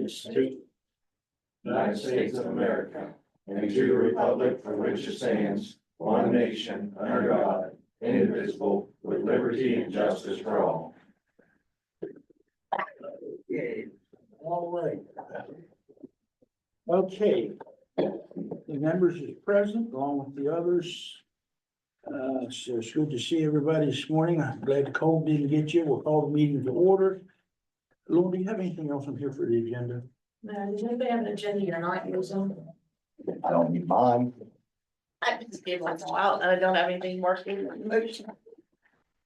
allegiance to the United States of America and to the republic for which it stands, one nation, under God, indivisible, with liberty and justice for all. Okay, all right. Okay, the members is present along with the others. So it's good to see everybody this morning. I'm glad the cold didn't get you. We'll call the meeting to order. Lauren, do you have anything else on here for the agenda? No, does anybody have an agenda you're not using? I don't need mine. I just gave one out and I don't have anything more to motion.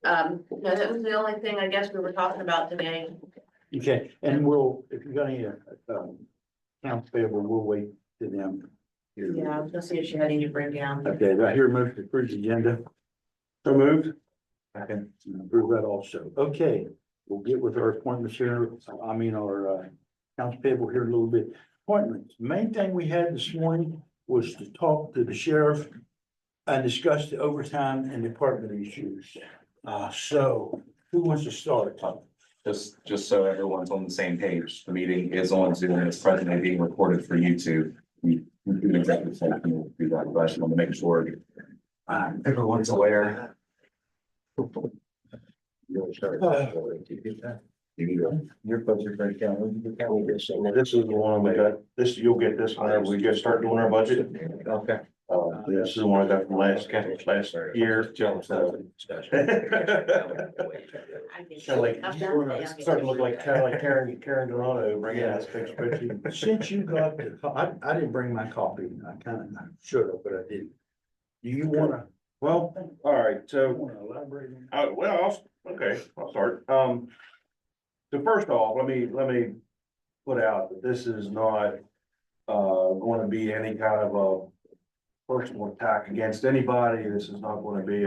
No, that was the only thing I guess we were talking about today. Okay, and we'll, if you got any, accounts payable, we'll wait to them. Yeah, I was gonna see if she had any to bring down. Okay, do I hear a motion to approve the agenda? So moved. I can approve that also. Okay, we'll get with our appointments here. Our accounts payable here in a little bit. Appointments. Main thing we had this morning was to talk to the sheriff and discuss the overtime and department issues. So who wants to start? Just so everyone's on the same page, the meeting is on Zoom and it's presently being recorded for YouTube. We do an executive session, we'll do that, but I just want to make sure everyone's aware. Your budget breakdown. This is the one we got, you'll get this whenever we just start doing our budget. Okay. This is the one I got from last year. Starting to look like Karen Donato bringing this big spreadsheet. Since you got the, I didn't bring my copy. I kind of should have, but I didn't. Do you wanna? Well, all right, so, Wanna elaborate? I'll start. So first off, let me put out that this is not, going to be any kind of a personal attack against anybody. This is not going to be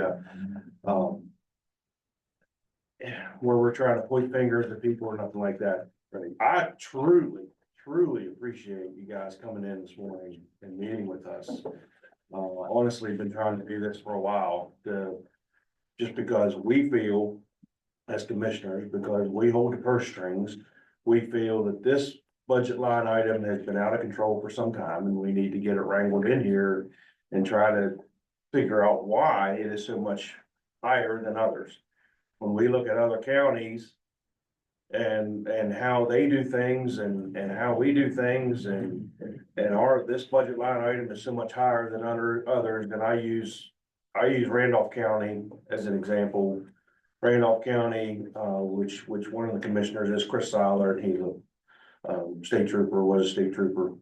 where we're trying to point fingers at people or nothing like that. I truly appreciate you guys coming in this morning and meeting with us. Honestly, been trying to do this for a while, just because we feel as commissioners, because we hold the purse strings, we feel that this budget line item has been out of control for some time and we need to get it wrangled in here and try to figure out why it is so much higher than others. When we look at other counties and how they do things and how we do things and this budget line item is so much higher than others, then I use Randolph County as an example. Randolph County, which one of the commissioners is Chris Seiler, and he's a state trooper, was a state trooper.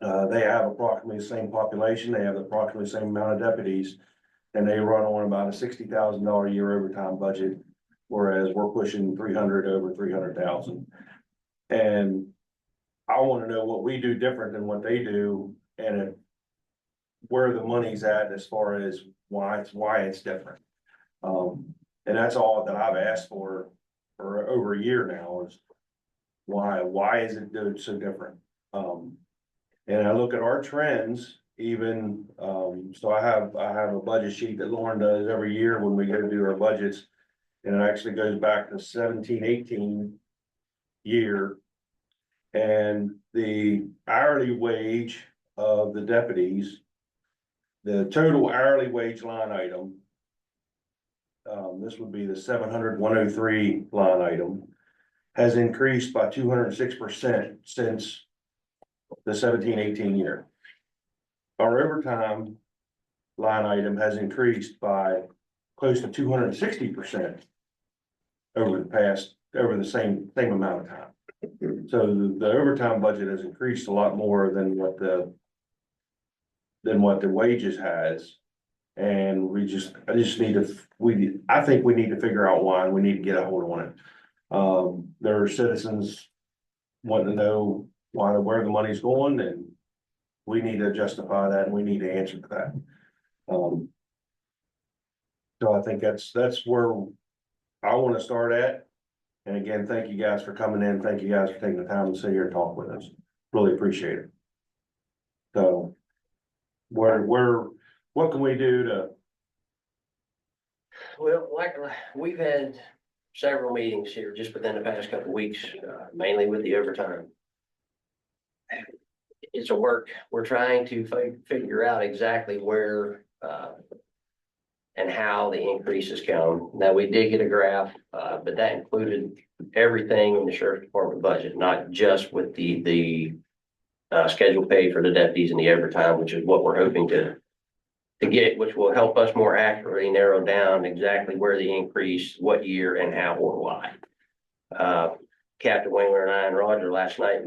They have approximately the same population, they have approximately the same amount of deputies, and they run on about a $60,000 a year overtime budget, whereas we're pushing over 300,000. And I want to know what we do different than what they do, and where the money's at as far as why it's different. And that's all that I've asked for over a year now is why is it so different? And I look at our trends, even, so I have a budget sheet that Lauren does every year when we go to do our budgets. And it actually goes back to 17-18 year. And the hourly wage of the deputies, the total hourly wage line item, this would be the 700-103 line item, has increased by 206% since the 17-18 year. Our overtime line item has increased by close to 260% over the same amount of time. So the overtime budget has increased a lot more than what the wages has. And I think we need to figure out why, and we need to get a hold on it. There are citizens wanting to know where the money's going, and we need to justify that, and we need to answer to that. So I think that's where I want to start at. And again, thank you guys for coming in. Thank you guys for taking the time to sit here and talk with us. Really appreciate it. So what can we do to? Well, like we've had several meetings here just within the past couple of weeks, mainly with the overtime. it's a work, we're trying to figure out exactly where, and how the increases come. Now, we did get a graph, but that included everything in the sheriff's department budget, not just with the schedule pay for the deputies and the overtime, which is what we're hoping to get, which will help us more accurately narrow down exactly where the increase, what year and how or why. Captain Wingler and I and Roger last night,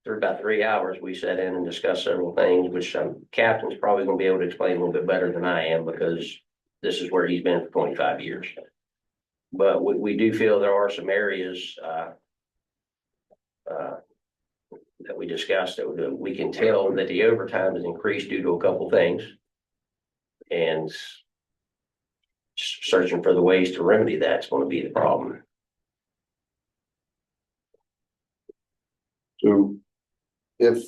for about 3 hours, we sat in and discussed several things, which Captain's probably gonna be able to explain a little bit better than I am, because this is where he's been for 25 years. But we do feel there are some areas, that we discussed that we can tell that the overtime has increased due to a couple things. And searching for the ways to remedy that's going to be the problem. So if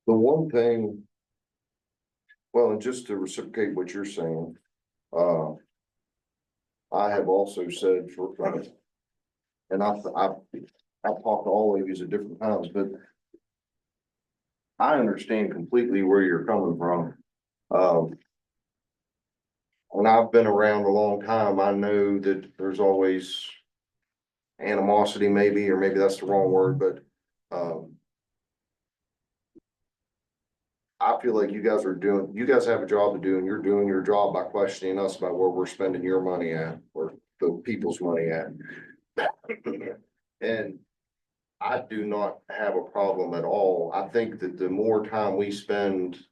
the one thing, well, and just to reciprocate what you're saying, I have also said for, and I've talked to all of you at different times, but I understand completely where you're coming from. When I've been around a long time, I know that there's always animosity maybe, or maybe that's the wrong word, but, I feel like you guys have a job to do, and you're doing your job by questioning us about where we're spending your money at, or the people's money at. And I do not have a problem at all. I think that the more time we spend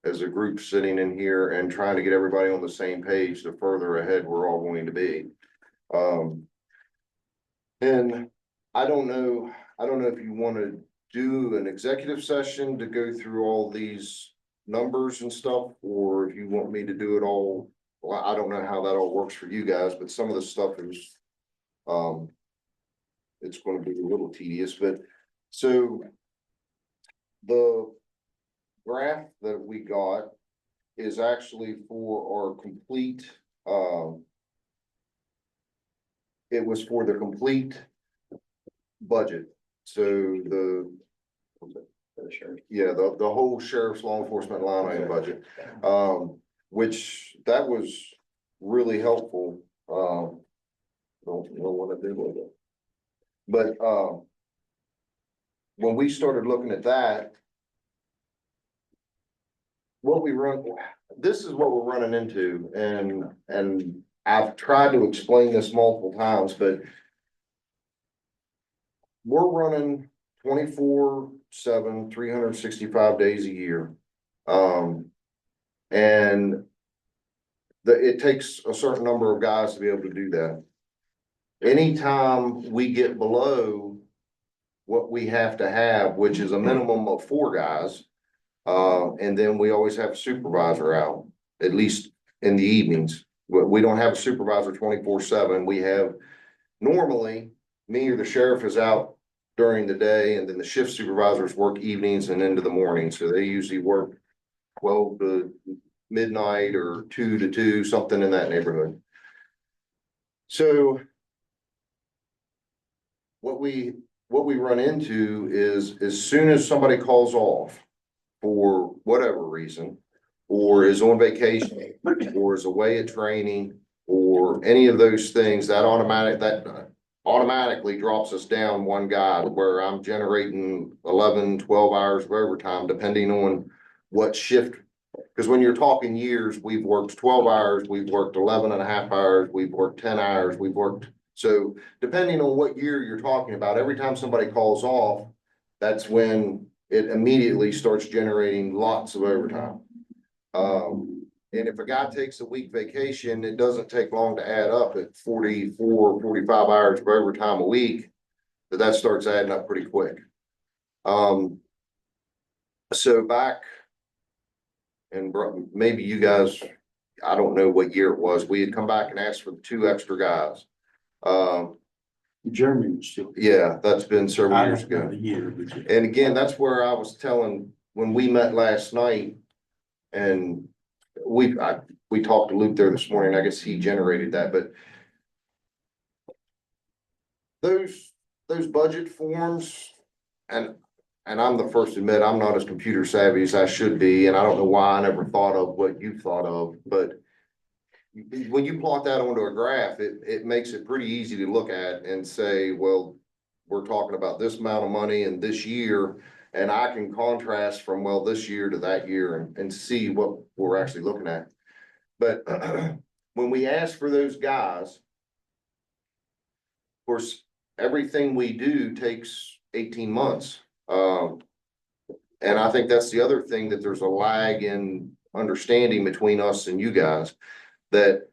as a group sitting in here and trying to get everybody on the same page, the further ahead we're all going to be. And I don't know if you want to do an executive session to go through all these numbers and stuff, or if you want me to do it all. Well, I don't know how that all works for you guys, but some of the stuff is, it's going to be a little tedious, but so the graph that we got is actually for our complete, it was for the complete budget. So the whole sheriff's law enforcement line item budget, which that was really helpful. Don't know what I did with it. But when we started looking at that, this is what we're running into, and I've tried to explain this multiple times, but we're running 24/7, 365 days a year. And it takes a certain number of guys to be able to do that. Anytime we get below what we have to have, which is a minimum of 4 guys, and then we always have a supervisor out, at least in the evenings. We don't have a supervisor 24/7. We have, normally, me or the sheriff is out during the day, and then the shift supervisors work evenings and into the morning. So they usually work 12 to midnight or 2 to 2, something in that neighborhood. So what we run into is, as soon as somebody calls off for whatever reason, or is on vacation, or is away at training, or any of those things, that automatically drops us down 1 guy, where I'm generating 11, 12 hours of overtime, depending on what shift. Because when you're talking years, we've worked 12 hours, we've worked 11 and a half hours, we've worked 10 hours, so depending on what year you're talking about, every time somebody calls off, that's when it immediately starts generating lots of overtime. And if a guy takes a week vacation, it doesn't take long to add up at 44, 45 hours of overtime a week, that starts adding up pretty quick. So back, and maybe you guys, I don't know what year it was, we had come back and asked for 2 extra guys. Jeremy was still. Yeah, that's been several years ago. A year, but yeah. And again, that's where I was telling, when we met last night, and we talked to Luke there this morning, I guess he generated that, but those those budget forms, and, and I'm the first to admit, I'm not as computer savvy as I should be, and I don't know why I never thought of what you thought of, but when you plot that onto a graph, it makes it pretty easy to look at and say, well, we're talking about this amount of money in this year, and I can contrast from, well, this year to that year and see what we're actually looking at. But when we ask for those guys, of course, everything we do takes 18 months. And I think that's the other thing, that there's a lag in understanding between us and you guys, that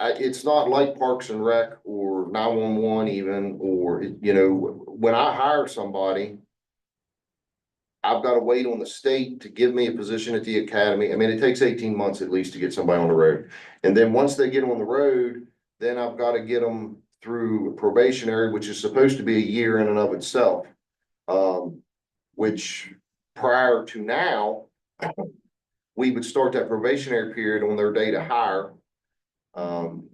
it's not like Parks and Rec or 911 even, or, you know, when I hire somebody, I've got to wait on the state to give me a position at the academy. I mean, it takes 18 months at least to get somebody on the road. And then once they get on the road, then I've got to get them through probationary, which is supposed to be a year in and of itself. Which prior to now, we would start that probationary period on their day to hire. And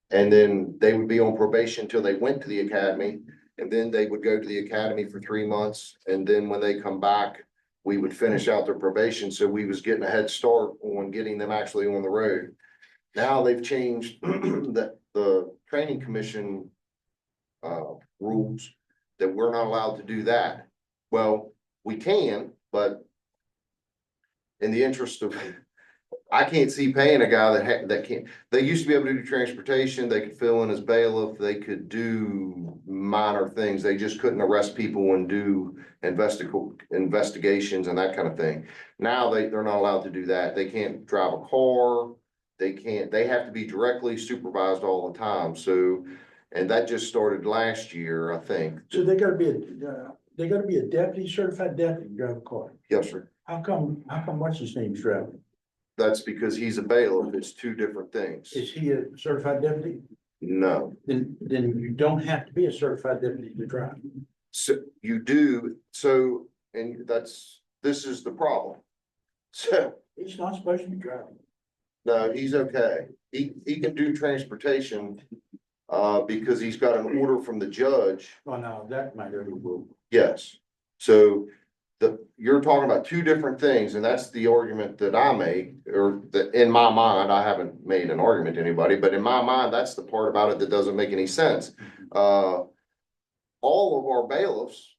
then they would be on probation until they went to the academy, and then they would go to the academy for 3 months. And then when they come back, we would finish out their probation. So we was getting a head start on getting them actually on the road. Now they've changed the training commission rules, that we're not allowed to do that. Well, we can, but in the interest of, I can't see paying a guy that can't. They used to be able to do transportation. They could fill in as bailiff. They could do minor things. They just couldn't arrest people and do investigations and that kind of thing. Now they're not allowed to do that. They can't drive a car. They have to be directly supervised all the time. So, and that just started last year, I think. So they gotta be a deputy, certified deputy, to drive a car. Yes, sir. How come what's his name's driving? That's because he's a bailiff. It's two different things. Is he a certified deputy? No. Then you don't have to be a certified deputy to drive. So you do, so, and this is the problem. So, He's not supposed to be driving. no, he's okay. He can do transportation, because he's got an order from the judge. Oh, no, that might overrule. Yes. So you're talking about two different things, and that's the argument that I make, or that in my mind, I haven't made an argument to anybody, but in my mind, that's the part about it that doesn't make any sense. All of our bailiffs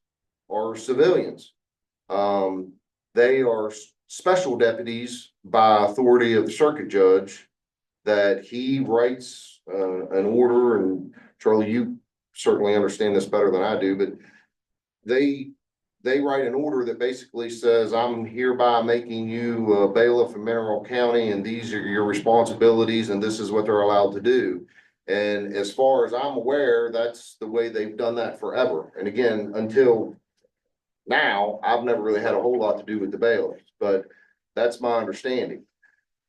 are civilians. They are special deputies by authority of the circuit judge, that he writes an order, and Charlie, you certainly understand this better than I do, but they write an order that basically says, I'm hereby making you a bailiff in Mineral County, and these are your responsibilities, and this is what they're allowed to do. And as far as I'm aware, that's the way they've done that forever. And again, until now, I've never really had a whole lot to do with the bailiffs, but that's my understanding.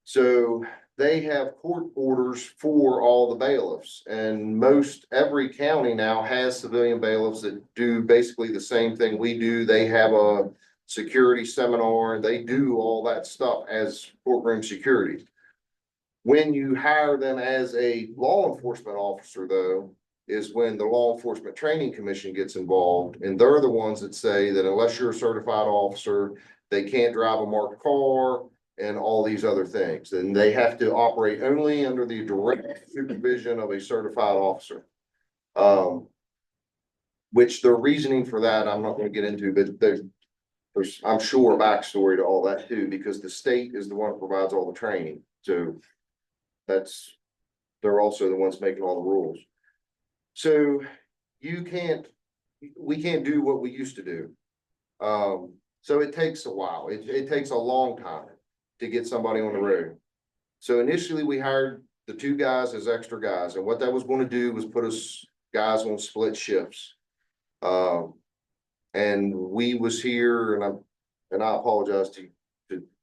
So they have court orders for all the bailiffs, and every county now has civilian bailiffs that do basically the same thing we do. They have a security seminar, they do all that stuff as courtroom security. When you hire them as a law enforcement officer, though, is when the Law Enforcement Training Commission gets involved, and they're the ones that say that unless you're a certified officer, they can't drive a marked car and all these other things. And they have to operate only under the direct supervision of a certified officer. Which the reasoning for that, I'm not going to get into, but there's, I'm sure, a backstory to all that too, because the state is the one that provides all the training. So they're also the ones making all the rules. So we can't do what we used to do. So it takes a while. It takes a long time to get somebody on the road. So initially we hired the two guys as extra guys, and what that was going to do was put us guys on split shifts. And we was here, and I apologize to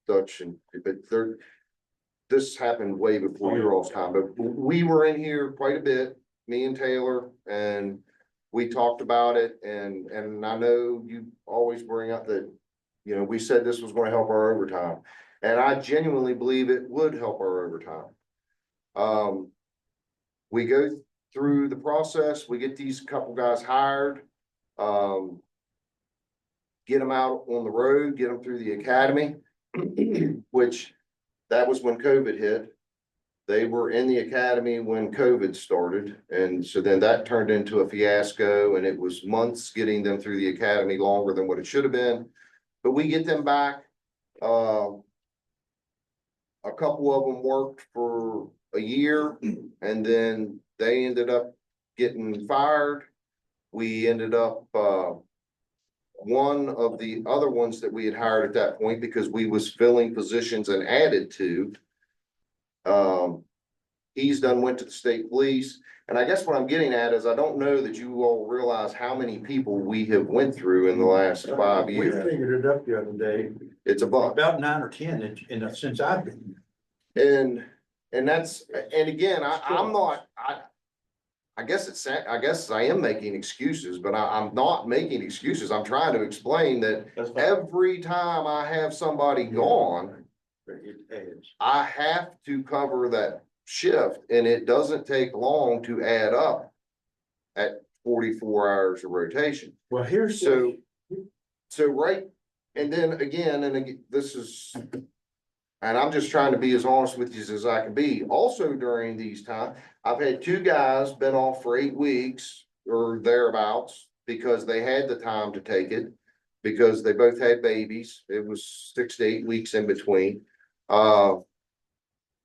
Dutch, but this happened way before your all's time, but we were in here quite a bit, me and Taylor, and we talked about it, and I know you always bring up that, you know, we said this was going to help our overtime, and I genuinely believe it would help our overtime. We go through the process, we get these couple guys hired. Get them out on the road, get them through the academy, which that was when COVID hit. They were in the academy when COVID started, and so then that turned into a fiasco, and it was months getting them through the academy, longer than what it should have been. But we get them back. A couple of them worked for a year, and then they ended up getting fired. We ended up, one of the other ones that we had hired at that point, because we was filling positions and added to. He's done went to the state police, and I guess what I'm getting at is I don't know that you all realize how many people we have went through in the last 5 We years. figured it up the other day, It's a bunch. about 9 or 10 since I've been here. And that's, and again, I'm not, I guess I am making excuses, but I'm not making excuses. I'm trying to explain that That's fine. every time I have somebody gone, It adds. I have to cover that shift, and it doesn't take long to add up at 44 hours of rotation. Well, here's. So right, and then again, this is, and I'm just trying to be as honest with you as I can be. Also during these times, I've had 2 guys been off for 8 weeks or thereabouts because they had the time to take it, because they both had babies. It was 6 to 8 weeks in between.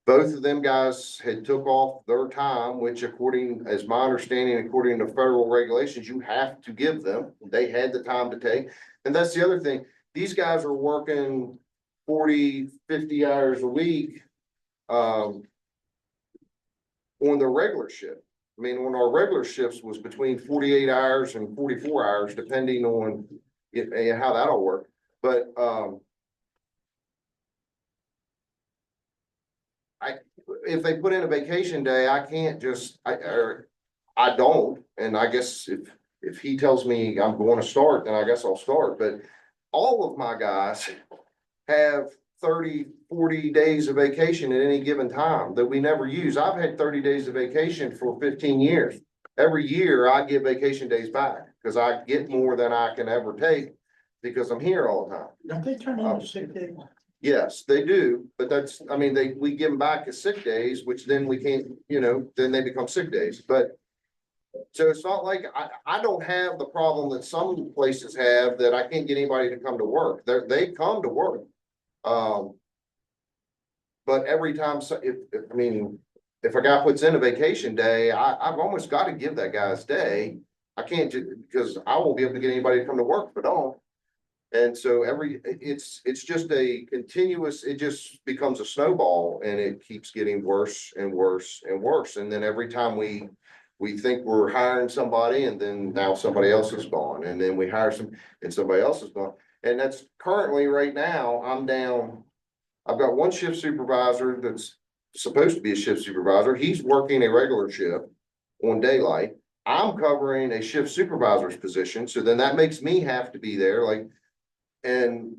Both of them guys had took off their time, which according, as my understanding, according to federal regulations, you have to give them. They had the time to take. And that's the other thing. These guys are working 40, 50 hours a week, on their regular shift. I mean, on our regular shifts was between 48 hours and 44 hours, depending on it, how that'll work. But, if they put in a vacation day, I can't just, I don't, and I guess if he tells me I'm going to start, then I guess I'll start, but all of my guys have 30, 40 days of vacation at any given time that we never use. I've had 30 days of vacation for 15 years. Every year I get vacation days back, because I get more than I can ever take, because I'm here all the time. Don't they turn into sick days? Yes, they do, but that's, I mean, we give them back as sick days, which then we can't, then they become sick days, but. So it's not like, I don't have the problem that some places have, that I can't get anybody to come to work. They come to work. But every time, if a guy puts in a vacation day, I've almost got to give that guy's day. I can't because I won't be able to get anybody to come to work if I don't. And so it's just a continuous, it just becomes a snowball, and it keeps getting worse and worse and worse. And then every time we think we're hiring somebody, and then now somebody else is gone, and then we hire some and somebody else is gone. And that's currently right now, I'm down. I've got one shift supervisor that's supposed to be a shift supervisor. He's working a regular shift on daylight. I'm covering a shift supervisor's position. So then that makes me have to be there, and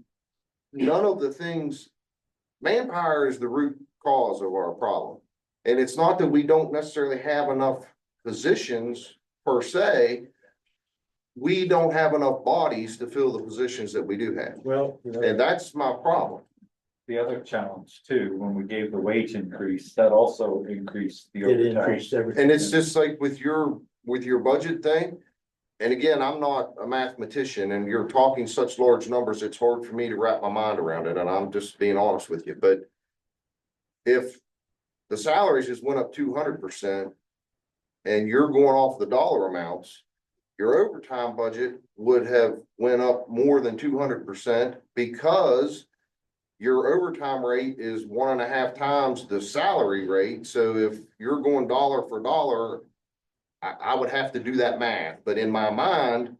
none of the things, manpower is the root cause of our problem. And it's not that we don't necessarily have enough positions per se. We don't have enough bodies to fill the positions that we do have. Well. And that's my problem. The other challenge too, when we gave the wage increase, that also increased the It overtime. increased everything. And it's just like with your budget thing. And again, I'm not a mathematician, and you're talking such large numbers, it's hard for me to wrap my mind around it, and I'm just being honest with you, but if the salaries just went up 200% and you're going off the dollar amounts, your overtime budget would have went up more than 200%, because your overtime rate is 1.5 times the salary rate. So if you're going dollar for dollar, I would have to do that math, but in my mind,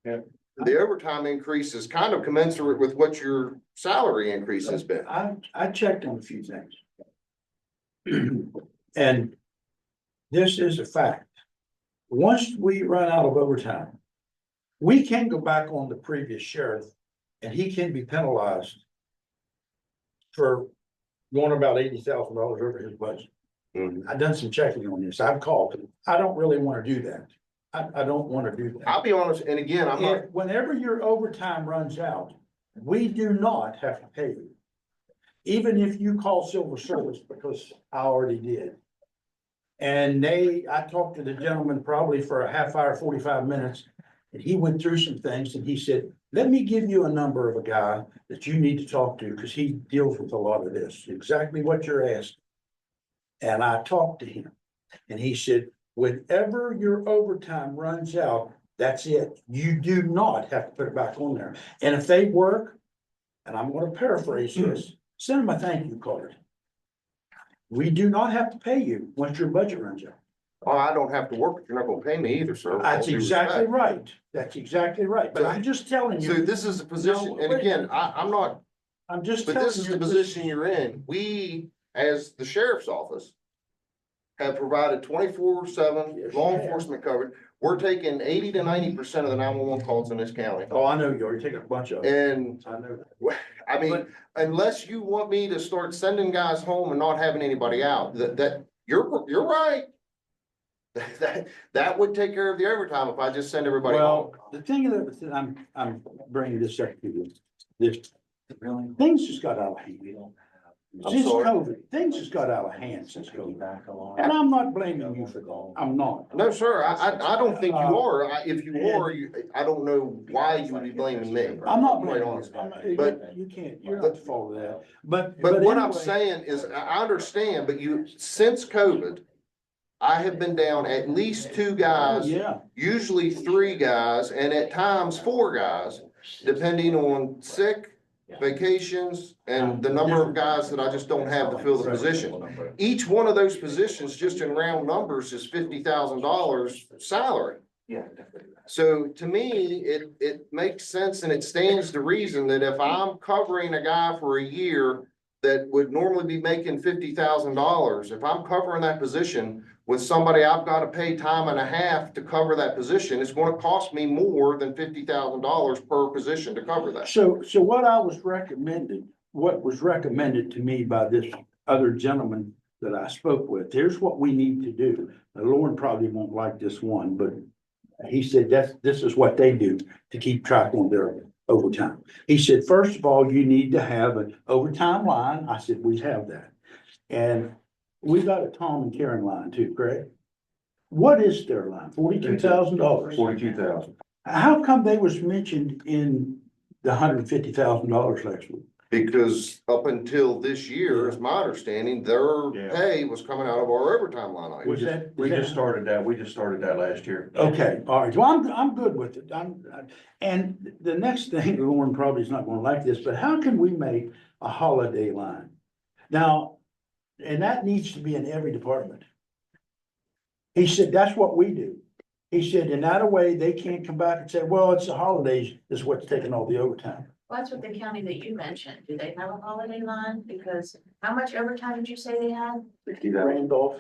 Yeah. the overtime increase is kind of commensurate with what your salary increase has been. I checked on a few things. And this is a fact. Once we run out of overtime, we can go back on the previous sheriff, and he can be penalized for going about $80,000 over his budget. Mhm. I've done some checking on this. I've called. I don't really want to do that. I don't want to do I'll that. be honest, and again, I'm not, Whenever your overtime runs out, we do not have to pay you. Even if you call civil service, because I already did. And I talked to the gentleman probably for a half hour, 45 minutes. And he went through some things and he said, let me give you a number of a guy that you need to talk to, because he deals with a lot of this, exactly what you're asking. And I talked to him and he said, whenever your overtime runs out, that's it. You do not have to put it back on there. And if they work, and I'm gonna paraphrase this, send them a thank you card. We do not have to pay you once your budget runs out. oh, I don't have to work, but you're not gonna pay me either, sir. with all That's due exactly respect. right. That's exactly right. But I'm just telling So you, this is the position, No, and wait. again, I'm not, I'm just but telling this is you. the position you're in. We, as the sheriff's office, have provided 24/7 Yes, law you have. enforcement coverage. We're taking 80 to 90% of the 911 calls in this county. Oh, I know you already taking a bunch of them. And I know that. I mean, But- unless you want me to start sending guys home and not having anybody out, you're right. That would take care of the overtime if I just send everybody home. Well, the thing that I'm bringing this up to you, this, things just got out of hand. I'm Since sorry. COVID, things just got out of hand since COVID. And I'm not blaming you for that. I'm not. No, sir, I don't think you Uh, are. If you are, I don't know why you would be blaming me. I'm not Quite blaming honest. you. But- You can't, you're not the fault of that. But What I'm anyway, saying is, I understand, but since COVID, I have been down at least 2 oh, guys, yeah, usually 3 guys, and at times 4 guys, depending on sick, vacations, and the number of guys that I just don't have to fill the position. Each one of those positions, just in round numbers, is $50,000 salary. So to me, it makes sense and it stands to reason that if I'm covering a guy for a year that would normally be making $50,000, if I'm covering that position with somebody I've got to pay time and a half to cover that position, it's going to cost me more than $50,000 per position to cover that. so what was recommended to me by this other gentleman that I spoke with, here's what we need to do. Now, Lauren probably won't like this one, but he said this is what they do to keep track on their overtime. He said, first of all, you need to have an overtime line. I said, we have that. And we got a Tom and Karen line too, correct? What is their line? $42,000. 42,000. How come they was mentioned in the $150,000 last week? Because up until this year, is my understanding, their Yeah. pay was coming out of our overtime line item. Was that? We just started that last year. Okay, all right, well, I'm good with it, and the next thing, Lauren probably is not gonna like this, but how can we make a holiday line? Now, and that needs to be in every department. He said, that's what we do. He said, in that way, they can't come back and say, well, it's the holidays, is what's taking all the overtime. Well, that's what the county that you mentioned. Do they have a holiday line? Because how much overtime did you say they had? Randolph,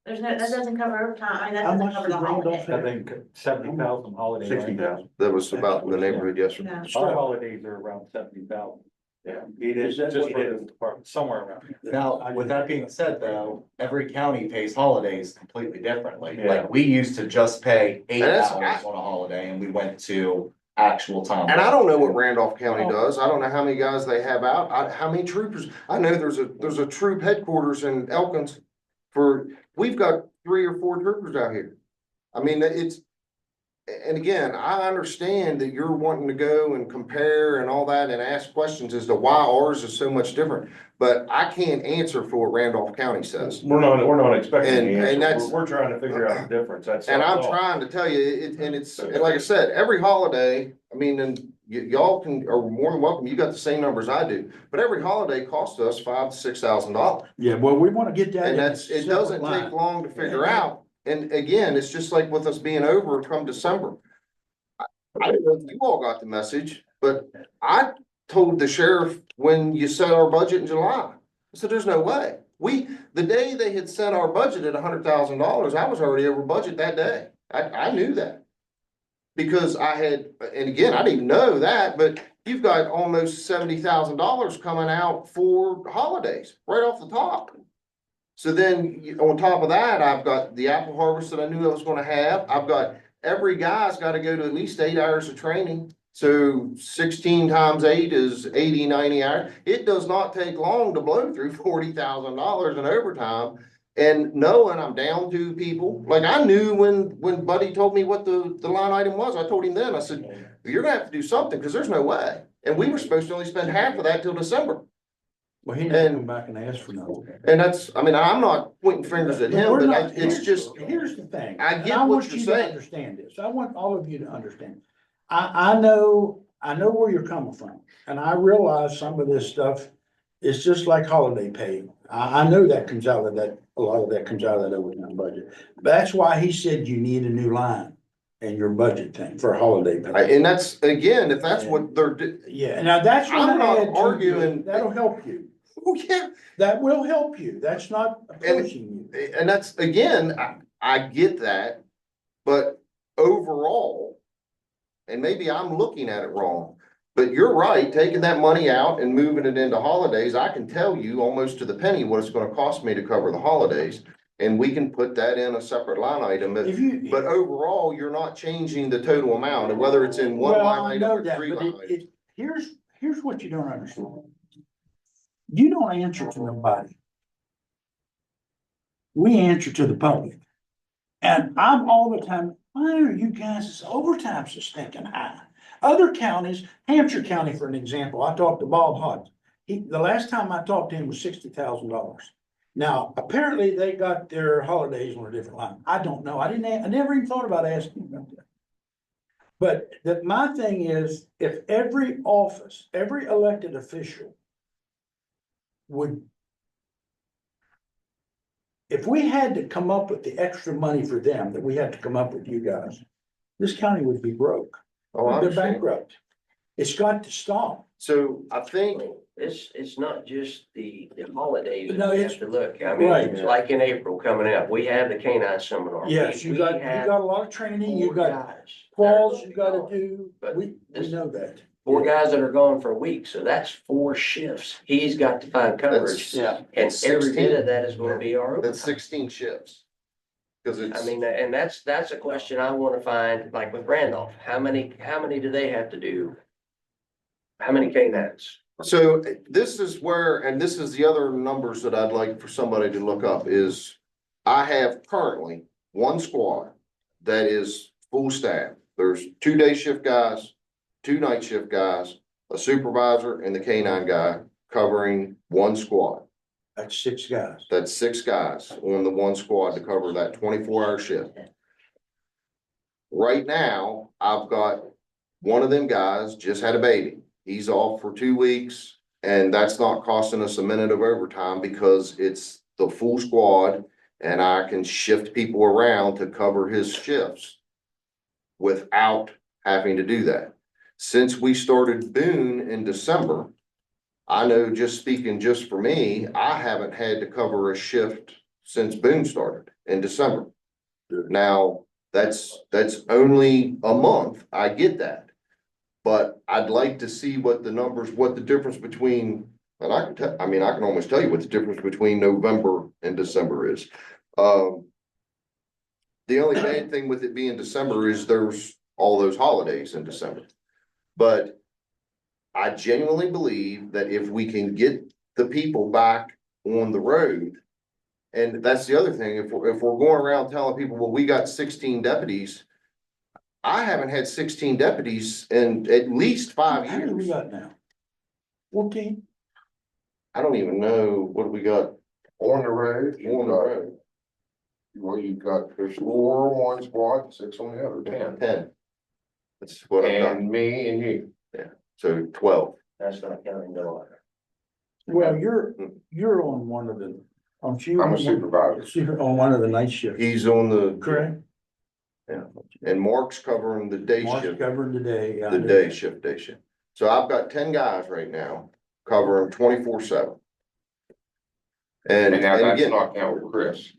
There's no, that doesn't cover overtime. I mean, that How doesn't much cover the did Randolph holiday. have? I think 70,000 holiday. 60,000. That was about in the neighborhood yesterday. No. Our holidays are around 70,000. Yeah. It is Is that just what for it the department, somewhere around here. Now, with that being said, though, every county pays holidays completely differently. Yeah. Like, we used to just pay 8 And that's- hours on a holiday and we went to actual time. And I don't know what Randolph County does. I don't know how many guys they have out, how many troopers. I know there's a troop headquarters in Elkins we've got 3 or 4 troopers out here. I mean, and again, I understand that you're wanting to go and compare and all that and ask questions as to why ours is so much different. But I can't answer for what Randolph County says. We're not expecting And- the and answer. that's- We're trying to figure out the difference. That's. And I'm all. trying to tell you, and like I said, every holiday, I mean, and y'all are more than welcome, you got the same numbers I do. But every holiday costs us $5,000 to $6,000. yeah, well, we wanna get that. And in a it doesn't separate line. take long to figure out. And again, it's just like with us being over come December. I don't know if you all got the message, but I told the sheriff when you set our budget in July, I said, there's no way. The day they had set our budget at $100,000, I was already over budget that day. I knew that. Because and again, I didn't know that, but you've got almost $70,000 coming out for holidays, right off the top. So then on top of that, I've got the apple harvest that I knew I was gonna have. I've got, every guy's gotta go to at least 8 hours of training. So 16 times 8 is 80, 90 hours. It does not take long to blow through $40,000 in overtime. And knowing I'm down to people, like I knew when Buddy told me what the line item was, I told him then, I said, you're gonna have to do something, because there's no way. And we were supposed to only spend half of that till December. Well, he didn't come back and ask for no. And that's, I mean, I'm not pointing fingers at him, We're but not- it's just, Here's the thing. I and get what want you're you to saying. Understand this. I want all of you to understand. I know where you're coming from, and I realize some of this stuff is just like holiday pay. I know that comes out of that, a lot of that comes out of that overtime budget. That's why he said you need a new line in your budget thing for holiday pay. and that's, again, if that's what they're, Yeah, now that's. I'm gonna not add to arguing- you. That'll help you. oh, yeah. That will help you. That's not opposing you. And that's, again, I get that, but overall, and maybe I'm looking at it wrong, but you're right, taking that money out and moving it into holidays, I can tell you almost to the penny what it's gonna cost me to cover the holidays. And we can put that in a separate line item, If you. but overall, you're not changing the total amount, and whether it's in one Well, line I item know or that, three but line items. here's what you don't understand. You don't answer to nobody. We answer to the public. And I'm all the time, why are you guys' overtime so stinking high? Other counties, Hampshire County, for an example, I talked to Bob Hodge. The last time I talked to him was $60,000. Now, apparently they got their holidays on a different line. I don't know. I never even thought about asking him about that. But my thing is, if every office, every elected official would, if we had to come up with the extra money for them that we had to come up with you guys, this county would be broke. Oh, I They're understand. bankrupt. It's got to stop. So I think, It's not just the holidays that No, we it's- have to look. I mean, Right. it's like in April coming up, we have the canine seminar. Yes, you We got have a lot of training, you four got guys that are calls gonna you be gotta gone. do. But We this- know that. Four guys that are gone for a week, so that's 4 shifts. He's got to find coverage. that's, And every bit 16. of that is gonna be our that's overtime. 16 shifts. Cause it's. I mean, and that's a question I wanna find, like with Randolph, how many do they have to do? How many canines? So this is where, and this is the other numbers that I'd like for somebody to look up is I have currently one squad that is full staff. There's 2 day shift guys, 2 night shift guys, a supervisor and the canine guy covering one squad. That's 6 guys. That's 6 guys on the one squad to cover that 24-hour shift. Right now, I've got one of them guys just had a baby. He's off for 2 weeks, and that's not costing us a minute of overtime because it's the full squad and I can shift people around to cover his shifts without having to do that. Since we started Boone in December, I know just speaking just for me, I haven't had to cover a shift since Boone started in December. Now, that's only a month. I get that. But I'd like to see what the numbers, what the difference between, and I can almost tell you what the difference between November and December is. The only bad thing with it being December is there's all those holidays in December. But I genuinely believe that if we can get the people back on the road, and that's the other thing, if we're going around telling people, well, we got 16 deputies. I haven't had 16 deputies in at least 5 How many we years. got now? 14? I don't even know what we got On the road, on the road. well, you've got, there's 4 on one squad, 6 on the other, 10. 10. That's what I've done. And me and you. So 12. That's not counting the water. Well, you're on one of the, aren't you? I'm a supervisor. You're on one of the night shifts, He's on the, correct? and Mark's covering the day Mark's shift, covered today. the day shift. So I've got 10 guys right now covering 24/7. And And now that's again, not counting Chris.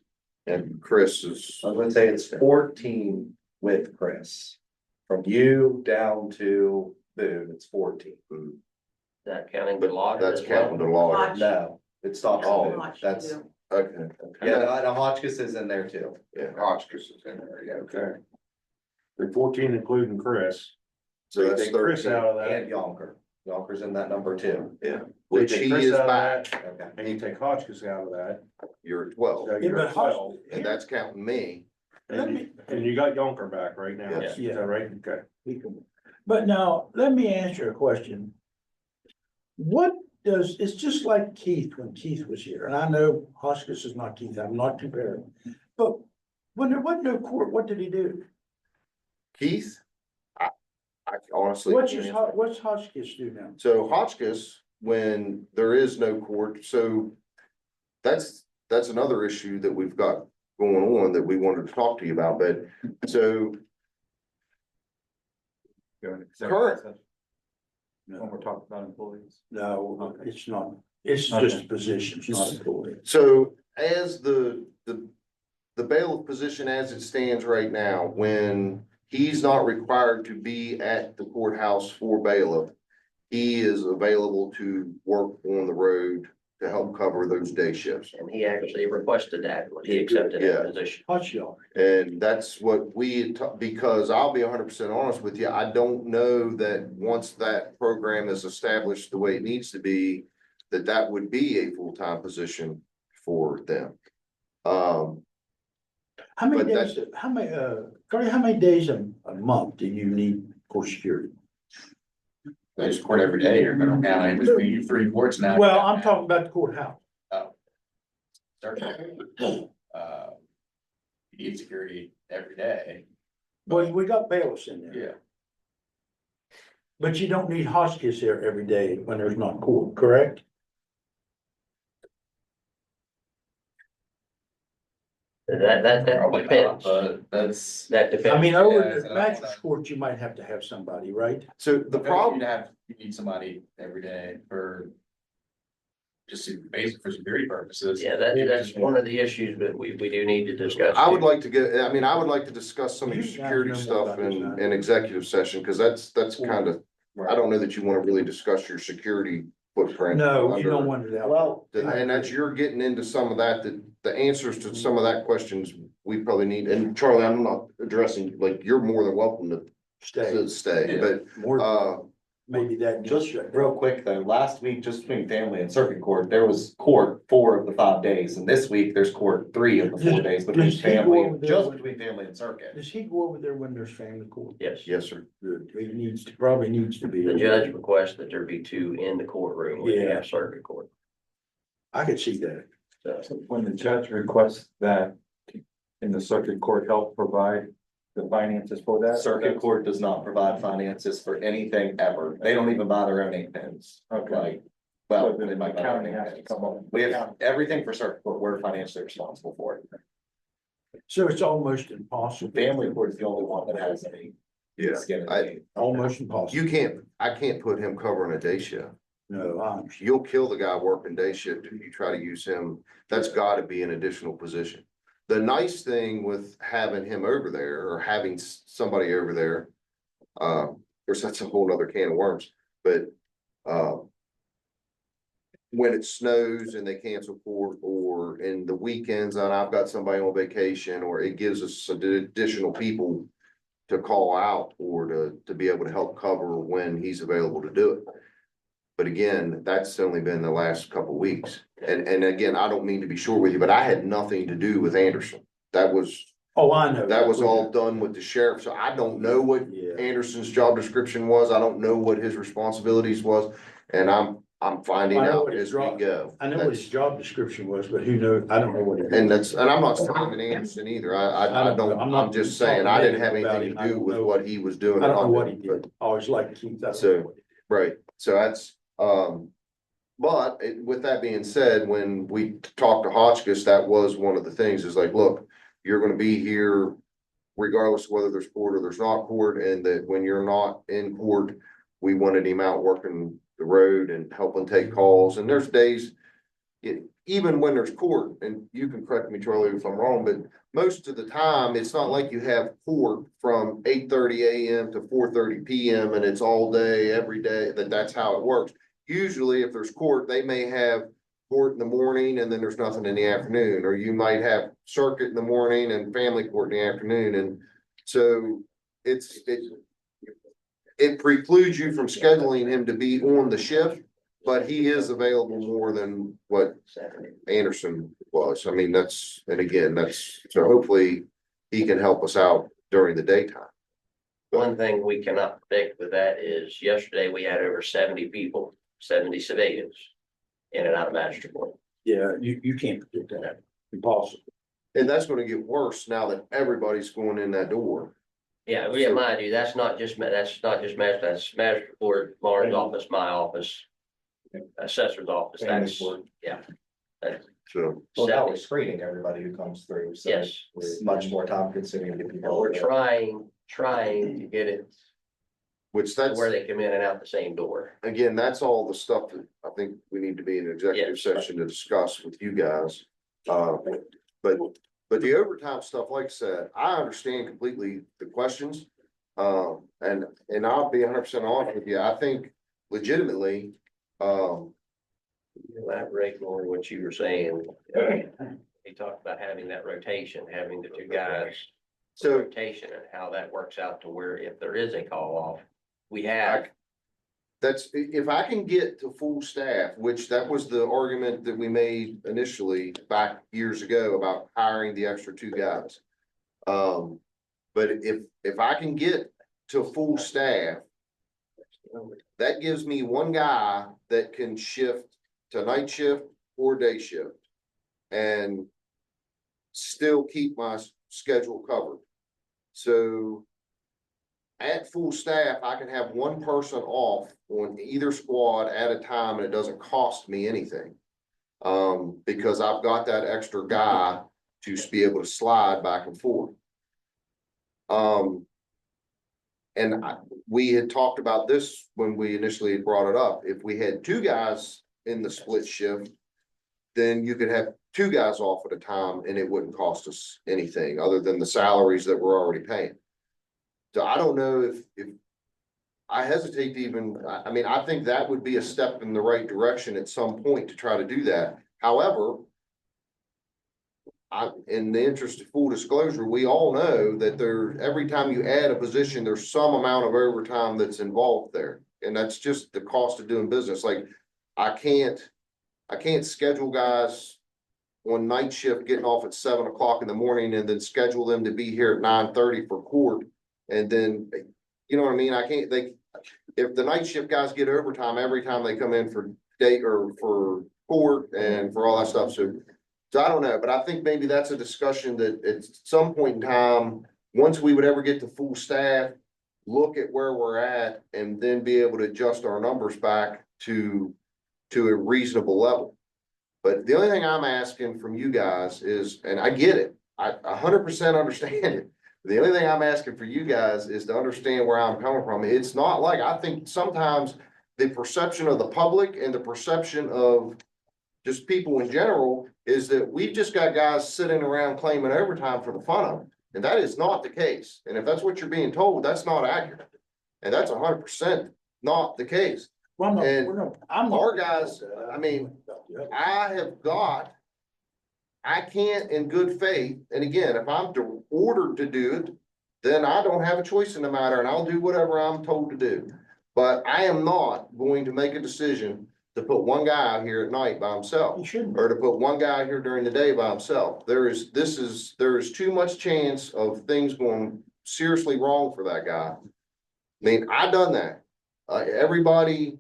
and Chris is, I was gonna say it's 14 with Chris. From you down to Boone, it's 14. Is that counting the logger? that's as well? counting the log. Watch. No, it's not All all, watch that's too. Okay. Yeah, the Hotchkiss is in there too. Hotchkiss is in there, yeah. Okay. The 14 including Chris. So They that's take Chris 13. out of that. And Yonker. Yonker's in that number too. They Which take he Chris is out of back, that, Okay. and you take Hotchkiss out of that. you're at 12, So Yeah, you're but at 12. and that's counting me. And you got Yonker back right now. Yes. Is that right? Okay. But now, let me answer a question. What does, it's just like Keith, when Keith was here, and I know Hotchkiss is not Keith, I'm not comparing. But when there wasn't no court, what did he do? Keith? I honestly. What's can't his, answer. what's Hotchkiss do now? So Hotchkiss, when there is no court, so that's another issue that we've got going on that we wanted to talk to you about, but so Current. When we're talking about employees. No, it's not, it's just positions, not employees. So as the bailiff position as it stands right now, when he's not required to be at the courthouse for bailiff, he is available to work on the road to help cover those day shifts. And he actually requested that when he accepted Yeah. that position. Hotchkiss. And that's what we, because I'll be 100% honest with you, I don't know that once that program is established the way it needs to be, that would be a full-time position for them. How many But days, Carly, how many days a month do you need for security? They just court every day, you're gonna count in between your 3 courts now. Well, I'm talking about the courthouse. You need security every day. Well, we got bailiffs in there. Yeah. But you don't need Hotchkiss there every day when there's not court, correct? That Probably depends. not, but that's. That depends. I mean, over Yeah, the so magistrate's court, you might have to have somebody, right? So the problem, You need somebody every day for. Just basic for security purposes. Yeah, that's one of the issues that we do need to discuss. I would too. like to get, I mean, I would like to discuss some of your You guys security know more stuff about this than I do. in executive session, because that's kind of, I don't know that you want to really discuss your security footprint. No, you under- don't want it out. Well, And that's, you're getting into some of that, the answers to some of that questions we probably need, and Charlie, I'm not addressing, like, you're more than welcome to Stay, stay, Yeah. but, more, maybe that. Just real quick though, last week, just between family and circuit court, there was court 4 of the 5 days, and this week there's court 3 of the 4 days between Does he go family, over there just when- between family and circuit. Does he go over there when there's family court? yes, yes, sir. Good, he needs to, probably needs to be. the judge requests that there be 2 in the courtroom when you Yeah. have circuit court. I could see that. So, When the judge requests that in the circuit court help provide the finances for that. Circuit court does not provide finances for anything ever. They don't even buy their own ink pens. Okay. Like, well, So then they might the buy their own county ink has to pens. come up. We have everything for circuit court, we're financially responsible for it. So it's almost impossible. Family court is the only one that has any. Yeah, skin in the I- game. Almost impossible. I can't put him covering a day shift. No, I'm. You'll kill the guy working day shift if you try to use him. That's gotta be an additional position. The nice thing with having him over there or having somebody over there, of course, that's a whole nother can of worms, but, when it snows and they cancel court or in the weekends and I've got somebody on vacation, or it gives us additional people to call out or to be able to help cover when he's available to do it. But again, that's only been the last couple of weeks. And again, I don't mean to be short with you, but I had nothing to do with Anderson. That was I know. That was all done with the sheriff, so I don't know what Yeah. Anderson's job description was, I don't know what his responsibilities was, and I'm finding I know out what his as we job- go. I know what his job description was, but who knows, I don't know what it. And I'm not saying Anderson either, I don't, I'm just saying, I didn't have anything to do with what he was doing. I or don't know not what he doing, did, I always like to keep that. So- Right, so that's, but with that being said, when we talked to Hotchkiss, that was one of the things, is like, look, you're gonna be here regardless of whether there's court or there's not court, and that when you're not in court, we wanted him out working the road and helping take calls, and there's days, even when there's court, and you can correct me, Charlie, if I'm wrong, but most of the time, it's not like you have court from 8:30 AM to 4:30 PM, and it's all day, every day, that's how it works. Usually, if there's court, they may have court in the morning and then there's nothing in the afternoon, or you might have circuit in the morning and family court in the afternoon, and so it precludes you from scheduling him to be on the shift, but he is available more than what Anderson was. I mean, and again, so hopefully he can help us out during the daytime. One thing we cannot predict with that is yesterday we had over 70 people, 70 civilians in and out of magistrate court. Yeah, you can't predict that. Impossible. And that's gonna get worse now that everybody's going in that door. Yeah, mind you, that's not just magistrate, that's magistrate court, Lauren's office, my office, assessor's office, that's, yeah. That's So, Well, now we're screening everybody who comes through, so Yes. it's much more time consuming to people. We're trying to get it which to that's, where they come in and out the same door. again, that's all the stuff that I think we need to be in executive Yes. session to discuss with you guys. But the overtime stuff, like I said, I understand completely the questions. And I'll be 100% honest with you, I think legitimately, Elaborate more what you were saying. He talked about having that rotation, having the two guys. so Rotation and how that works out to where if there is a call off, we have. that's, if I can get to full staff, which that was the argument that we made initially back years ago about hiring the extra two guys. But if I can get to full staff, that gives me one guy that can shift to night shift or day shift and still keep my schedule covered. So at full staff, I can have one person off on either squad at a time and it doesn't cost me anything. Because I've got that extra guy to be able to slide back and forth. We had talked about this when we initially brought it up. If we had two guys in the split shift, then you could have two guys off at a time and it wouldn't cost us anything other than the salaries that we're already paying. So I don't know if I hesitate to even, I mean, I think that would be a step in the right direction at some point to try to do that. However, in the interest of full disclosure, we all know that every time you add a position, there's some amount of overtime that's involved there. And that's just the cost of doing business. Like, I can't schedule guys on night shift getting off at 7 o'clock in the morning and then schedule them to be here at 9:30 for court. And then, you know what I mean? If the night shift guys get overtime every time they come in for day or for court and for all that stuff. So I don't know, but I think maybe that's a discussion that at some point in time, once we would ever get to full staff, look at where we're at and then be able to adjust our numbers back to a reasonable level. But the only thing I'm asking from you guys is, and I get it, I 100% understand it. The only thing I'm asking for you guys is to understand where I'm coming from. It's not like, I think sometimes the perception of the public and the perception of just people in general is that we've just got guys sitting around claiming overtime for the fun of it. And that is not the case. And if that's what you're being told, that's not accurate. And that's 100% not the case. Well, And our guys, I mean, I can't in good faith, and again, if I'm ordered to do it, then I don't have a choice in the matter and I'll do whatever I'm told to do. But I am not going to make a decision to put one guy out here at night by himself. You shouldn't. Or to put one guy out here during the day by himself. There is too much chance of things going seriously wrong for that guy. I mean, I done that. Everybody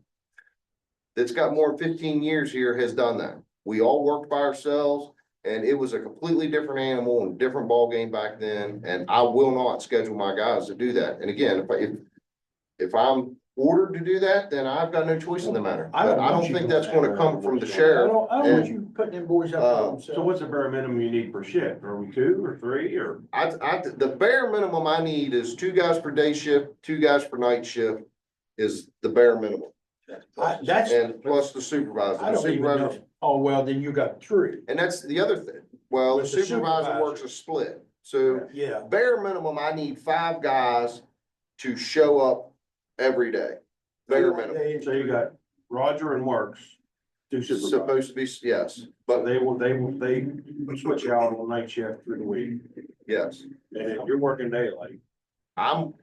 that's got more than 15 years here has done that. We all worked by ourselves and it was a completely different animal and different ball game back then. And I will not schedule my guys to do that. And again, if I'm ordered to do that, then I've got no choice in the matter. I But don't I want don't you think doing that's that. gonna come from the I sheriff. don't want you putting them boys out by themselves. So what's the bare minimum you need per shift? Are we 2 or 3 or? The bare minimum I need is 2 guys per day shift, 2 guys per night shift is the bare minimum. And plus the supervisor. I The don't even supervisor, know. Oh, well, then you got 3. and that's the other thing. Well, the With the supervisor supervisor. works a split. So Yeah. bare minimum, I need 5 guys to show up every day. Bare minimum. So you got Roger and Works, two supervisors. supposed to be, yes, but They switch out on night shift through the week, yes. and if you're working daylight, I'm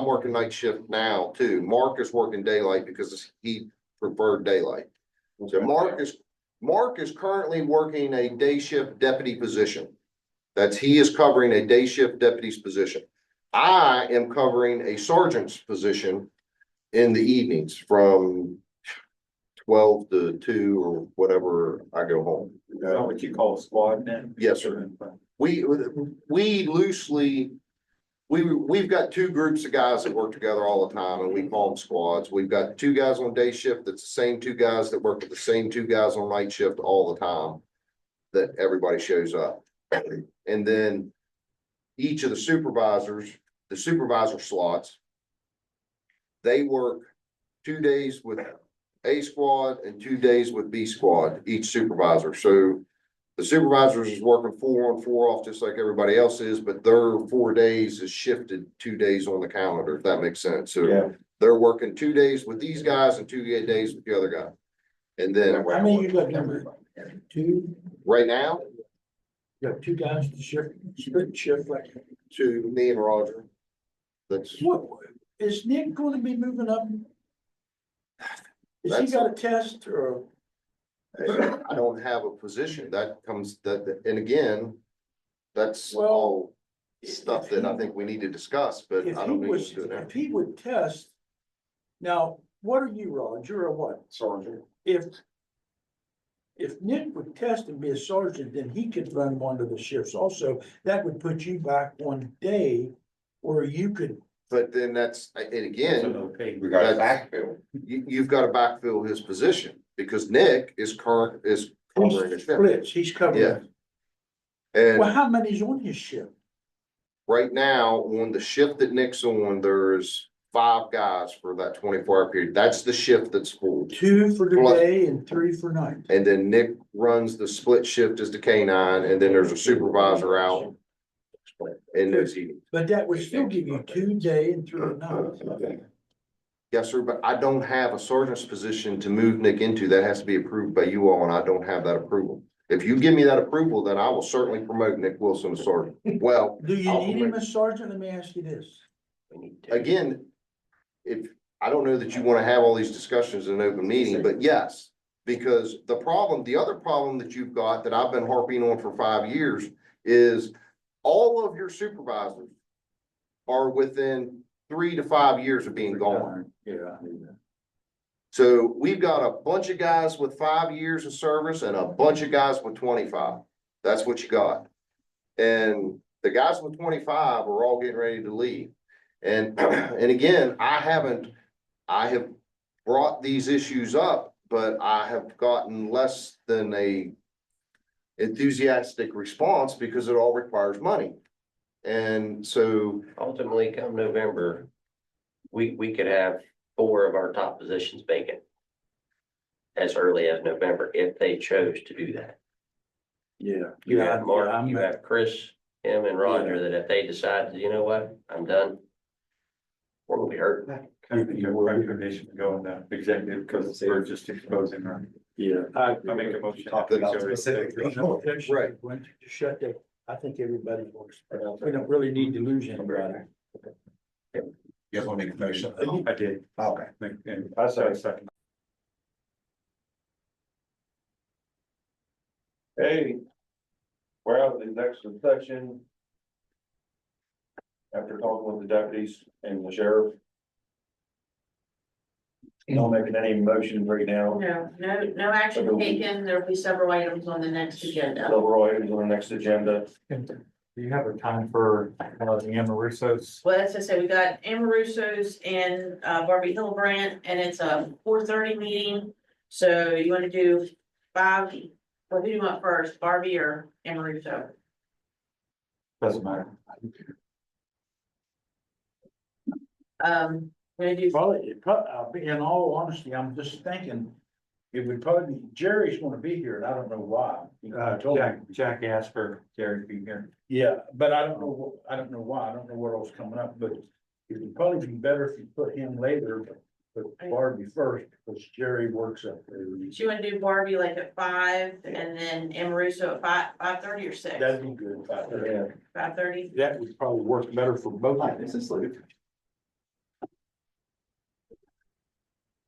working night shift now too. Mark is working daylight because he preferred daylight. So Mark is currently working a day shift deputy position. He is covering a day shift deputy's position. I am covering a sergeant's position in the evenings from 12 to 2 or whatever I go home. Is that what you call a squad then? Yes, sir. We loosely, we've got two groups of guys that work together all the time and we call them squads. We've got two guys on day shift. That's the same two guys that work with the same two guys on night shift all the time. That everybody shows up. And then each of the supervisor slots, they work 2 days with A squad and 2 days with B squad, each supervisor. So the supervisors is working 4 on 4 off, just like everybody else is, but their 4 days is shifted 2 days on the calendar, if that makes sense. Yeah. So they're working 2 days with these guys and 2 days with the other guy. And then How many you got, number two? right now, You got two guys to split shift like. to me and Roger. That's, What, is Nick gonna be moving up? Has he That's- got a test or? I don't have a position that comes, and again, that's Well, all stuff that I think we need to discuss, but If I he don't need was, to do it now. if he would test. Now, what are you, Roger, or what? sergeant. If Nick would test and be a sergeant, then he could run one of the shifts also. That would put you back 1 day where you could. But then and again, Okay. We got a backfill. you've got to backfill his position because Nick is covering a shift. Splits, he's Yeah. covering. And Well, how many's on his shift? right now, on the shift that Nick's on, there's 5 guys for that 24-hour period. That's the shift that's full. 2 for the Plus- day and 3 for night. And then Nick runs the split shift as the K9, and then there's a supervisor out in those evenings. But that would still give you 2 day and 3 night. Yes, sir, but I don't have a sergeant's position to move Nick into. That has to be approved by you all, and I don't have that approval. If you give me that approval, then I will certainly promote Nick Wilson as sergeant. Well, Do you I'll need him promote- as sergeant? Let me ask you this. We need to. again, I don't know that you want to have all these discussions in an open meeting, but yes. Because the other problem that you've got that I've been harping on for 5 years is all of your supervisors are within 3 to 5 years of being gone. Yeah. So we've got a bunch of guys with 5 years of service and a bunch of guys with 25. That's what you got. And the guys with 25 are all getting ready to leave. And, and again, I have brought these issues up, but I have gotten less than a enthusiastic response because it all requires money. And so, Ultimately, come November, we could have 4 of our top positions vacant. As early as November, if they chose to do that. Yeah. You have Mark, I'm- you have Chris, him and Roger, that if they decide, you know what, I'm done. We're gonna be hurt. Kind of a recommendation to go in the executive because we're just exposing, right? Yeah. I make a motion. Talk about specific Right. When to shut that, I think everybody works. We don't really need to lose anybody. You guys want to make a motion? I did. Okay. And I said a second. Hey, we're out of the executive section. After talking with the deputies and the sheriff. Not making any motions right now. No action taken. There'll be several items on the next agenda. Several items on the next agenda. Do you have a time for the Amorusos? Well, as I said, we got Amoruso's and Barbie Hillbrand, and it's a 4:30 meeting. So you wanna do 5, well, who do you want first, Barbie or Amoruso? Doesn't matter. We're gonna do, In all honesty, I'm just thinking, it would probably be, Jerry's gonna be here, and I don't know why. I told him. Jack asked for Gary to be here. Yeah, but I don't know why, I don't know what else coming up, but it would probably be better if you put him later. But Barbie first, because Jerry works up there. Do you wanna do Barbie like at 5 and then Amoruso at 5:30 or 6? That'd be good. 5:30? That would probably work better for both of us.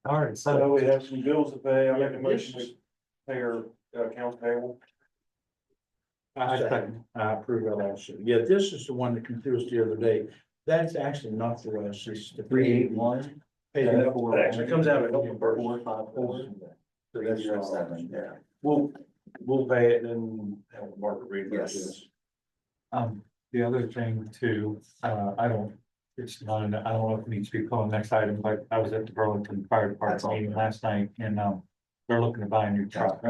All right, so we have some bills to pay. I make a motion to pay our accounts payable. I approve that also. Yeah, this is the one that confused the other day. That's actually not the rest, it's the 381. It actually comes out of Health and Birth. So that's Seven. Yeah, we'll pay it and have Margaret read the rest. The other thing too, I don't, it's not, I don't know if it needs to be put on the next item, but I was at the Burlington Fire That's Department all. meeting last night and, they're looking to buy a new truck.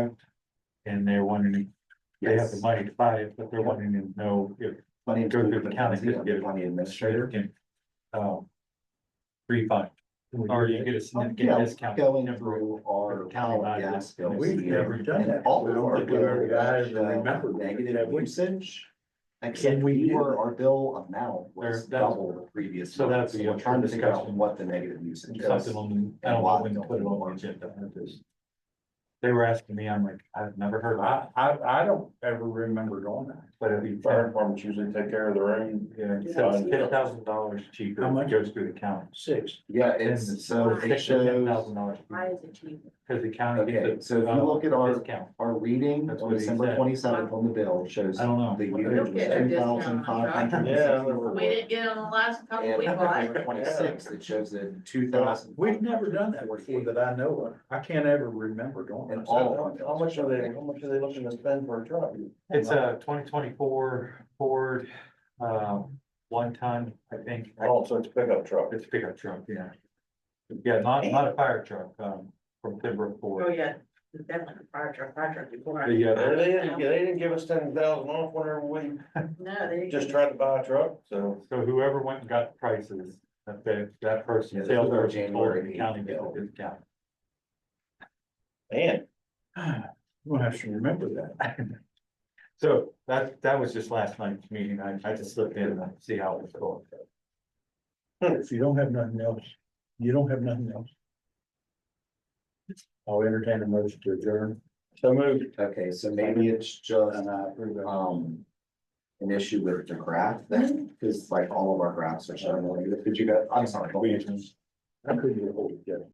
And they're wondering, they have the money to buy it, but they're wanting to know if Plenty of go through the county, plenty just get of it administrator. can, refund, or you get a significant discount. Going through our County buys it. gas bills. We've never done that. All We of don't our think we ever guys bills, remember negative that we- usage. Can Except we do our bill amount was There, that's- double the previous. so month. that'd be we're a trying to figure out discussion. what the negative usage is. Something on, I don't know when to put it on the agenda. I just- They were asking me, I'm like, I've never heard of it, I don't ever remember doing that. but if you. Fire departments usually take care of their own. Yeah, so it's $10,000 cheaper. How if it much? Goes through the county. 6. Yeah, And it's, so it $10,000 shows, Why is it cheaper? because the county okay, gets so if you look at our, discount. our reading That's on what he December said. 27th on the bill shows. I don't know. The Don't unit was get a discount. 2,500. Yeah. We didn't get it on the last couple And we on bought. November 26th, it shows that 2,000. We've never done that before that I know of. I can't ever remember doing And it. all. How much are they looking to spend for a truck? It's a 2024 Ford, 1 ton, I think. Oh, so it's a pickup truck. It's a pickup truck, yeah. Yeah, not a fire truck, from Pembroke Oh, Ford. yeah, definitely fire truck before. The, They didn't give us 10,000 off whenever we No, they. just tried to buy a truck, so. So whoever went and got prices, that person, Yeah, this sales was our person told January the county bill. gets a discount. Man, We'll have to remember that. So that was just last night's meeting. I just slipped in and see how it was going. If you don't have nothing else, you don't have nothing else. I'll entertain a motion to adjourn. so moved. Okay, so maybe it's just, And I approve that. an issue with the graph then, because like all of our graphs are showing negative. Did you get, I'm sorry. I couldn't get hold of it.